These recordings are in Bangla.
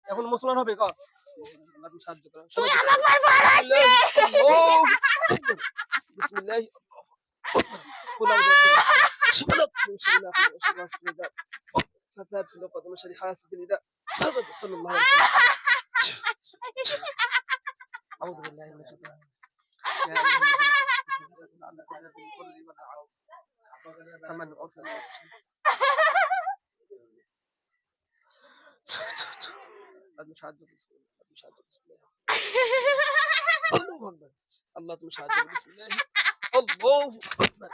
এখন মুসলমান হবে ক আল্লাহ তুমি সাহায্য করো তুই সবাই আমাকে মারবো আজকে বিসমিল্লাহ قل أعوذ بالله من شر ما خلق وشر غاسق إذا فتات في العقد ومن شر حاسد إذا حسد صلى الله عليه وسلم أعوذ بالله من الشيطان يا أيها الذين آمنوا لا تقل بالقر والعون فمن عفي مش عاد بسم الله الله أكبر الله مش عاد بسم الله الله أكبر بسم الله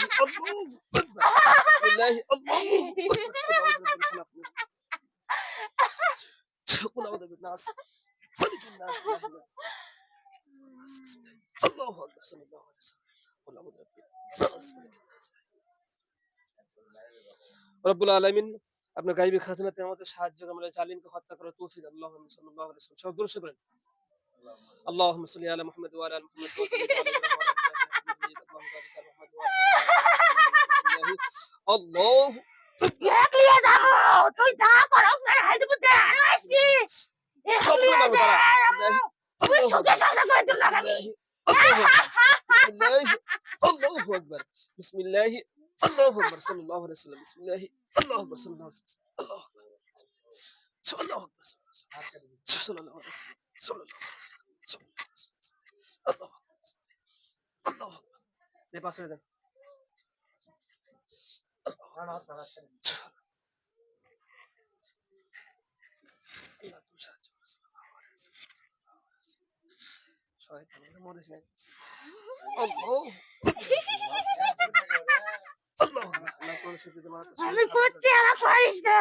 الله أكبر بسم الله الله أكبر قل أعوذ بالناس ملك الناس إله الناس بسم الله الله أكبر صلى الله عليه وسلم قل أعوذ بالناس ملك الناس রব্বুল আলামিন আপনার গায়বী খাজানাতে আমাদের সাহায্য করে জালিমকে হত্যা করার তৌফিক আল্লাহ সাল্লাল্লাহু আলাইহি ওয়াসাল্লাম সব দরুদ পড়েন اللهم صل على محمد وعلى ال محمد وسلم على الله এক লিয়ে যাবো তুই যা করস না হাইতে বুঝতে আসবি সব লিয়ে মারবো তারা তুই সুখে সংসার করে দিল না الله اكبر بسم الله الله اكبر صلى الله عليه وسلم بسم الله الله اكبر صلى الله عليه وسلم الله اكبر صلى الله اكبر صلى الله عليه وسلم صلى الله عليه وسلم الله اكبر الله اكبر ले पास दे শয়তানের মরে যায় আল্লাহ আল্লাহ আল্লাহ কোন শক্তি তোমার আমি করতে আমার করিস না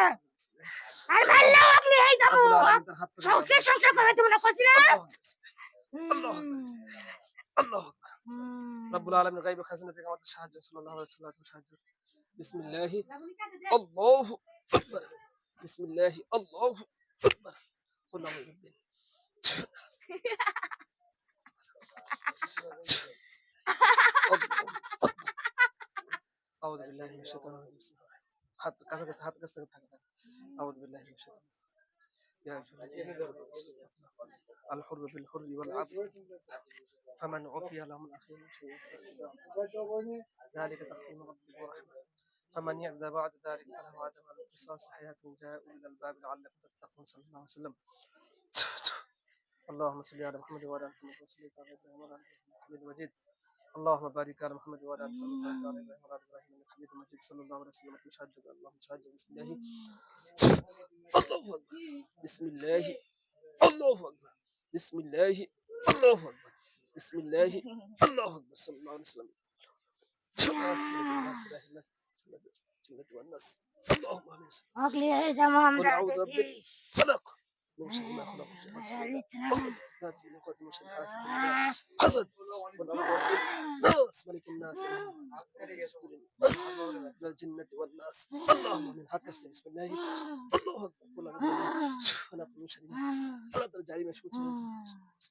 আর মারলেও আপনি এই যাবো সুখে সংসার করে দিব না করছি না আল্লাহ আল্লাহ রব্বুল আলামিন গায়বী খাজানা থেকে আমাদের সাহায্য সাল্লাল্লাহু আলাইহি ওয়াসাল্লাম সাহায্য বিসমিল্লাহ আল্লাহু আকবার বিসমিল্লাহ আল্লাহু আকবার قل أعوذ بالله أعوذ بالله من الشيطان الرجيم হাত কাছে থাকে أعوذ بالله من الشيطان يا الحر بالحر والعبد فمن عفي له من أخيه شيء ذلك تقسيم ربك ورحمة فمن يعد بعد ذلك فله عدم القصاص حياة جاء إلى الباب لعلكم تتقون صلى الله عليه وسلم اللهم صل على محمد وعلى آل محمد وصلى على إبراهيم وعلى آل حميد مجيد اللهم بارك على محمد وعلى آل محمد وعلى آل إبراهيم وعلى آل إبراهيم إنك حميد مجيد صلى الله عليه وسلم مشهد اللهم مشهد بسم الله الله أكبر بسم الله الله أكبر بسم الله الله أكبر بسم الله الله أكبر صلى الله عليه وسلم الجنة والناس اللهم آمين আসলে এই জামান قل أعوذ برب الفلق من شر ما خلق ذات من قوة من شر حاسد حسد قل أعوذ برب الناس ملك الناس من الجنة والناس اللهم آمين هكذا بسم الله الله أكبر قل أعوذ برب من شر ولا ترجع لي مشهود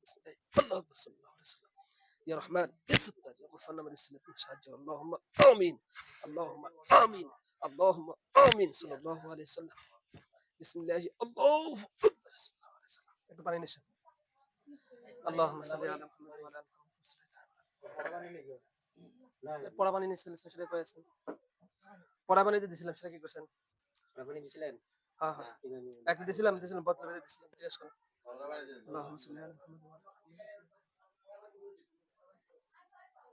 بسم الله الله أكبر صلى الله عليه وسلم يا رحمن يا ستار يا غفرنا من السنة المشهد اللهم آمين اللهم آمين اللهم آمين صلى الله عليه وسلم بسم الله الله أكبر صلى الله عليه وسلم একটু পানি নিছেন اللهم صل على محمد وعلى آل محمد পড়া পানি নিছেন সেটা করেছেন পড়া পানি দিয়েছিলাম সেটা কি করেছেন পড়া পানি দিয়েছিলেন হ্যাঁ হ্যাঁ একটা দিয়েছিলাম বদলে দিয়েছিলাম জিজ্ঞেস করুন اللهم صل على محمد وعلى آل محمد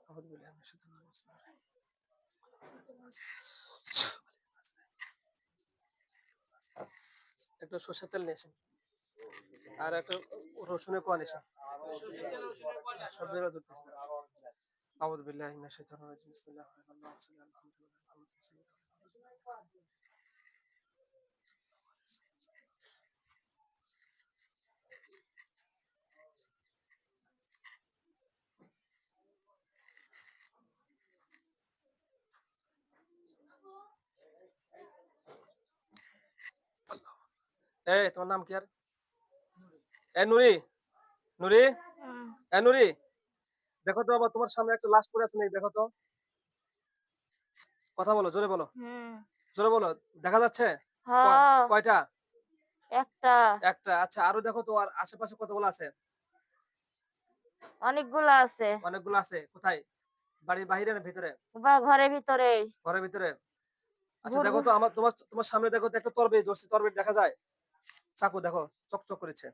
أعوذ بالله من الشيطان الرجيم একটা সরষের তেল নিয়েছেন আর একটা রসুনের কোয়া নিয়েছেন সব বেরো ধরতেছে أعوذ بالله من الشيطان الرجيم بسم الله الرحمن الرحيم صلى الله عليه وسلم এই তোমার নাম কি আর এ নুরি নুরি এ নুরি দেখো তো বাবা তোমার সামনে একটা লাশ পড়ে আছে নাকি দেখো তো কথা বলো জোরে বলো জোরে বলো দেখা যাচ্ছে কয়টা একটা। একটা। আচ্ছা আরো দেখো তো আর আশেপাশে কতগুলো আছে? অনেকগুলা আছে। অনেকগুলো আছে। কোথায়? বাড়ির বাহিরে না ভিতরে? বা ঘরের ভিতরেই। ঘরের ভিতরে? আচ্ছা দেখো ঘুরঘুর তো আমার তোমার তোমার সামনে দেখো তো একটা তরবারি ধরছি। তরবারি দেখা যায়? চাকু দেখো চকচক করেছে।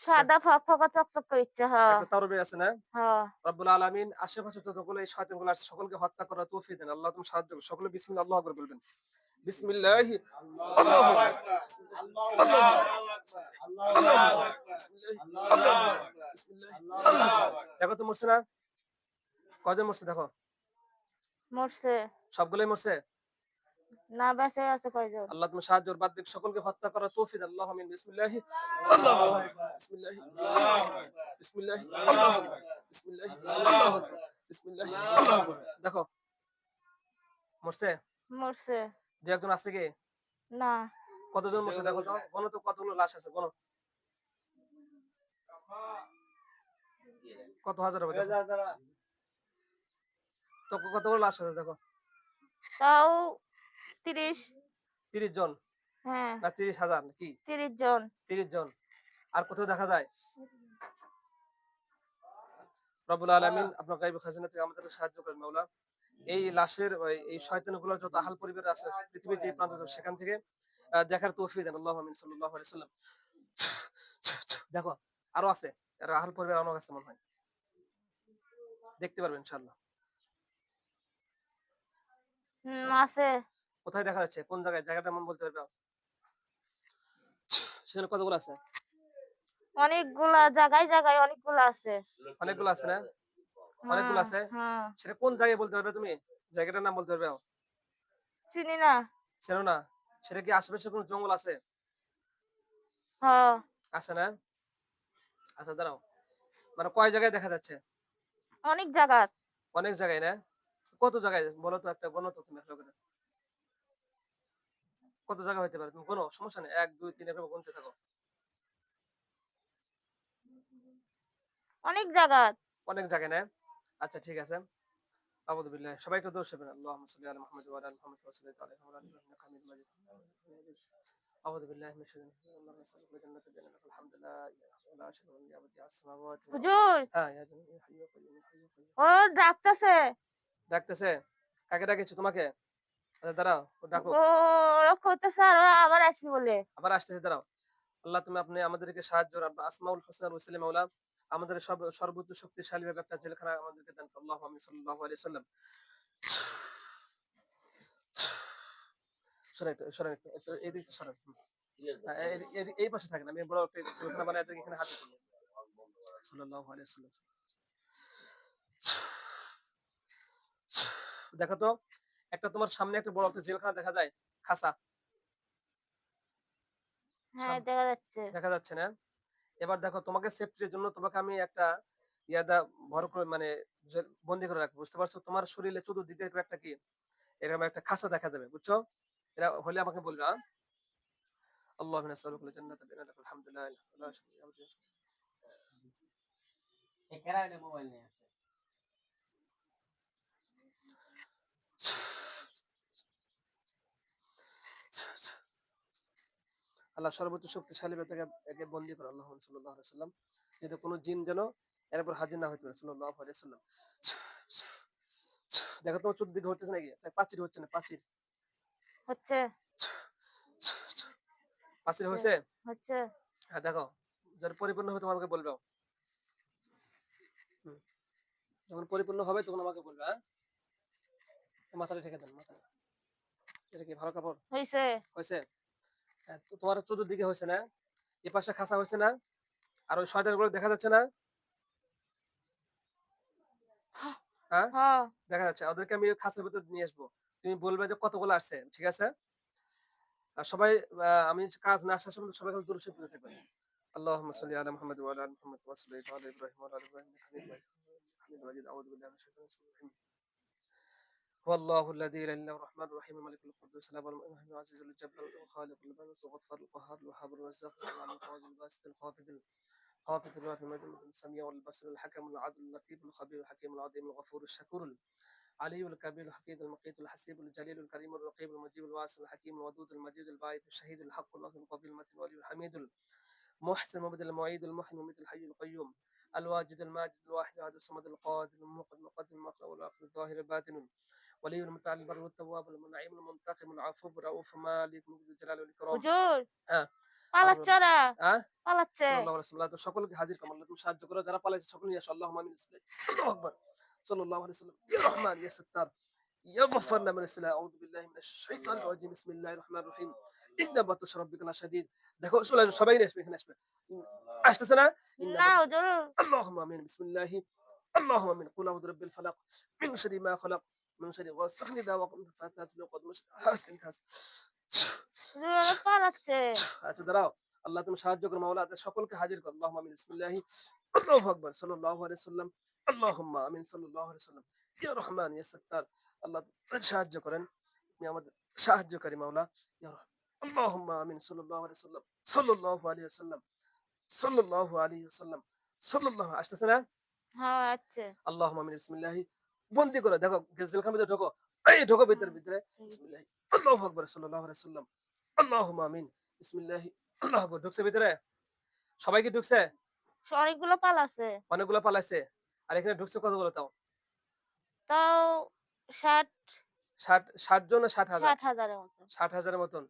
দেখ সাদা ফকফকা চকচক করিচ্ছে। হ। একটা তরবারি আছে না? হ। রব্বুল আলামিন আশেপাশে যতগুলো এই শয়তানগুলো আছে সকলকে হত্যা করার তৌফিক দেন। আল্লাহ তুমি সাহায্য করো। সকলে বিসমিল্লাহ আল্লাহু আকবার বলবেন। বিসমিল্লাহি আল্লাহু আকবার। আল্লাহু আকবার। আল্লাহু আকবার। বিসমিল্লাহি আল্লাহু আকবার। বিসমিল্লাহি আল্লাহু আকবার। দেখো তো মরছে না? কয়জন মরছে দেখো? মরছে। সবগুলোই মরছে? না বেঁচে আছে কয়জন? আল্লাহ তুমি সাহায্য করো। বাদ বাকি সকলকে হত্যা করার তৌফিক দেন। আল্লাহু আমিন। বিসমিল্লাহি আল্লাহু আকবার। বিসমিল্লাহি আল্লাহু আকবার। বিসমিল্লাহি আল্লাহু আকবার। বিসমিল্লাহি আল্লাহু আকবার। বিসমিল্লাহি আল্লাহু আকবার। দেখো মরছে? মরছে। দু একজন আছে কি? না। কতজন মরছে দেখো তো? গণো তো কতগুলো লাশ আছে গণো। কত হাজার হবে দেখো। তো কতগুলো লাশ আছে দেখো। তাও 30। 30 জন হ্যাঁ। না 30,000 নাকি? 30 জন। 30 জন। আর কোথাও দেখা যায়? রব্বুল আলামিন আপনার গায়বী খাজানা থেকে আমাদেরকে সাহায্য করেন মাওলা। এই লাশের এই শয়তানগুলোর যত আহাল পরিবার আছে পৃথিবীর যে প্রান্ত সেখান থেকে দেখার তৌফিক দেন। আল্লাহু আমিন সাল্লাল্লাহু আলাইহি সাল্লাম। দেখো আরো আছে। এর আহাল পরিবার অনেক আছে মনে হয়। দেখতে পারবেন ইনশাআল্লাহ। আছে। কোথায় দেখা যাচ্ছে? কোন জায়গায়? জায়গাটা মন বলতে পারবে? সেখানে কতগুলো আছে? অনেকগুলা জায়গায় জায়গায় অনেকগুলা আছে। অনেকগুলো আছে না? অনেকগুলো হ্যাঁ। আছে? হ্যাঁ। সেটা কোন জায়গায় বলতে পারবে তুমি? জায়গাটার নাম বলতে পারবে? চিনি না। চেনো না? সেটা কি আশেপাশে কোনো জঙ্গল আছে? হ্যাঁ। আছে না? আচ্ছা দাঁড়াও। মানে কয় জায়গায় দেখা যাচ্ছে? অনেক জায়গা। অনেক জায়গায় না? কত জায়গায় বলো তো একটা গণো তো তুমি ভালো করে। কত জায়গা হইতে পারে? তুমি গোনো, সমস্যা নেই। ১, ২, ৩ এভাবে গুনতে থাকো। অনেক জায়গা। অনেক জায়গায় না? আচ্ছা ঠিক আছে। আউযু বিল্লাহ। সবাই একটু দরুদ শরীফ পড়েন। আল্লাহুম্মা সাল্লি আলা মুহাম্মাদ ওয়া আলা আলি মুহাম্মাদ ওয়া সাল্লি আলাইহি ওয়া আলা আলি ইন্নাকা হামিদুম মাজিদ। আউযু বিল্লাহি মিনাশ শাইতানির রাজিম। আল্লাহুম্মা সাল্লি আলা জান্নাতিল হামদু লা ইলাহা ইল্লা আনতা আশহাদু আন্না মুহাম্মাদান রাসূলুল্লাহ। হুজুর, হ্যাঁ, ইয়া জানি ইয়া হাইয়্যু ইয়া কাইয়্যুম ইয়া হাইয়্যু ইয়া কাইয়্যুম। ও ডাকতেছে। ডাকতেছে? কাকে ডাকেছে তোমাকে? আচ্ছা দাঁড়াও, ও ডাকুক। ও করতেছে আর আবার আসি বলে। আবার আসতেছে দাঁড়াও। আল্লাহ তুমি আপনি আমাদেরকে সাহায্য করুন। আপনার আসমাউল হোসনা ওসিলে মাওলা আমাদের সর্বোচ্চ শক্তিশালী ভাবে একটা জেলখানা আমাদেরকে দান করুন। আল্লাহু আমিন সাল্লাল্লাহু আলাইহি সাল্লাম। সরেন একটু, সরেন একটু, একটু এদিকে সরেন। হ্যাঁ, এই পাশে থাকেন। আমি বড় একটা জেলখানা বানায় আপনাকে এখানে হাজির করব। সাল্লাল্লাহু আলাইহি সাল্লাম। দেখো তো একটা তোমার সামনে একটা বড় একটা জেলখানা দেখা যায়? খাঁচা। হ্যাঁ, সাম দেখা যাচ্ছে। দেখা যাচ্ছে না? এবার দেখো তোমাকে সেফটির জন্য তোমাকে আমি একটা ইয়াদা ভর করে মানে বন্দি করে রাখবো। বুঝতে পারছো? তোমার শরীরে চতুর্দিকে এরকম একটা কি এরকম একটা খাঁচা দেখা যাবে। বুঝছো? এরা হলে আমাকে বলবে, আল্লাহুম্মা নাসআলুকাল জান্নাতা বিআন্নাকা আলহামদুলিল্লাহ লা শারীকা লাক। আল্লাহ সর্বোচ্চ শক্তিশালী ব্যক্তিকে একে বন্দী করে। আল্লাহুম্মা সাল্লাল্লাহু আলাইহি ওয়াসাল্লাম। যাতে কোনো জিন যেন এর উপর হাজির না হইতে পারে। সাল্লাল্লাহু আলাইহি ওয়াসাল্লাম। দেখো তোমার চতুর্দিকে হচ্ছে নাকি? প্রাচীর হচ্ছে না প্রাচীর। হচ্ছে। প্রাচীর হচ্ছে। হয়েছে? হচ্ছে। হ্যাঁ দেখো। যখন পরিপূর্ণ হবে তোমাকে বলবে। হুম। যখন পরিপূর্ণ হবে তখন আমাকে বলবে, হ্যাঁ? মাথাটা ঢেকে দেন মাথাটা। এটা কি ভালো কাপড়? হইছে। হয়েছে? হ্যাঁ, তো তোমার চতুর্দিকে হয়েছে না? এ পাশে খাঁচা হয়েছে না? আর ওই শয়তানগুলো দেখা যাচ্ছে না? হ্যাঁ? হ্যাঁ। দেখা যাচ্ছে। ওদেরকে আমি ওই খাঁচার ভিতর নিয়ে আসবো। তুমি বলবে যে কতগুলো আসছে। ঠিক আছে? আর সবাই আমি কাজ না শেষ পর্যন্ত সবাই খালি দুরূদ শরীফ পড়তে থাকবেন। আল্লাহুম্মা সাল্লি আলা মুহাম্মাদ ওয়া আলা আলি মুহাম্মাদ ওয়া সাল্লাল্লাহু আলা ইব্রাহিম ওয়া আলা আলি ইব্রাহিম ইন্নাকা হামিদুম মাজিদ। আউযু বিল্লাহি মিনাশ শাইতানির রাজিম। هو الله الذي لا اله الا هو الرحمن الرحيم الملك القدوس السلام المؤمن العزيز الجبار الخالق البارئ الغفار القهار الوهاب الرزاق العلي القوي الباسط الخافض الرافع المجيد السميع والبصير الحكم العدل اللطيف الخبير الحكيم العظيم الغفور الشكور علي الكبير الحفيظ المقيت الحسيب الجليل الكريم الرقيب المجيب الواسع الحكيم الودود المجيد الباعث الشهيد الحق الله القوي المتين الولي الحميد المحسن المبدل المعيد المحيي المميت الحي القيوم الواجد الماجد الواحد الاحد الصمد القادر المقدم المقدم المؤخر والاخر الظاهر الباطن ولي المتعال البر والتواب المنعم المنتقم العفو الرؤوف مالك مجد الجلال والاكرام হুজুর হ্যাঁ পালাচ্ছে ওরা হ্যাঁ পালাচ্ছে সাল্লাল্লাহু আলাইহি ওয়াসাল্লাম তো সকলকে হাজির করুন আল্লাহ তুমি সাহায্য করো যারা পালাইছে সকল নিয়ে আসো আল্লাহুম্মা আমিন আল্লাহু আকবার সাল্লাল্লাহু আলাইহি ওয়াসাল্লাম ইয়া রহমান ইয়া সাত্তার ইয়া গফফারনা মিনাস সালাহ আউযু বিল্লাহি মিনাশ শাইতানির রাজিম বিসমিল্লাহির রহমানির রহিম ইন্না বাতাশ রাব্বিকা লাশাদীদ দেখো সবাই আসবে এখানে আসবে আসতেছে না ইন্না না বাতাশ হুজুর اللهم امين بسم الله اللهم امين قل اعوذ برب الفلق من شر ما خلق من شر غاسق اذا وقب الفتاه لقد مش حاسس হুজুর ওরা পালাচ্ছে আচ্ছা দাঁড়াও আল্লাহ তুমি সাহায্য করো মাওলা তাদের সকলকে হাজির করো আল্লাহুম্মা আমিন বিসমিল্লাহি আল্লাহু আকবার সাল্লাল্লাহু আলাইহি সাল্লাম আল্লাহুম্মা আমিন সাল্লাল্লাহু আলাইহি সাল্লাম ইয়া রহমান ইয়া সাত্তার আল্লাহ তুমি সাহায্য করেন তুমি আমাদের সাহায্যকারী মাওলা ইয়া রহমান আল্লাহুম্মা আমিন সাল্লাল্লাহু আলাইহি সাল্লাম সাল্লাল্লাহু আলাইহি সাল্লাম সাল্লাল্লাহু আলাইহি সাল্লাম সাল্লাল্লাহু আসতেছে না হ্যাঁ আচ্ছা আল্লাহুম্মা আমিন বিসমিল্লাহি বন্দি করে দেখো জেলখানার ভিতরে ঢোকো এই ঢোকো ভিতরে বিসমিল্লাহি আল্লাহু আকবার সাল্লাল্লাহু আলাইহি সাল্লাম আল্লাহুম্মা আমিন বিসমিল্লাহি আল্লাহু আকবার ঢুকছে ভিতরে সবাই কি ঢুকছে অনেকগুলো পালাচ্ছে অনেকগুলো পালাইছে আর এখানে ঢুকছে কতগুলো তাও তাও 60 ষাট জন না 60,000 60,000-এর মতো 60,000-এর মতন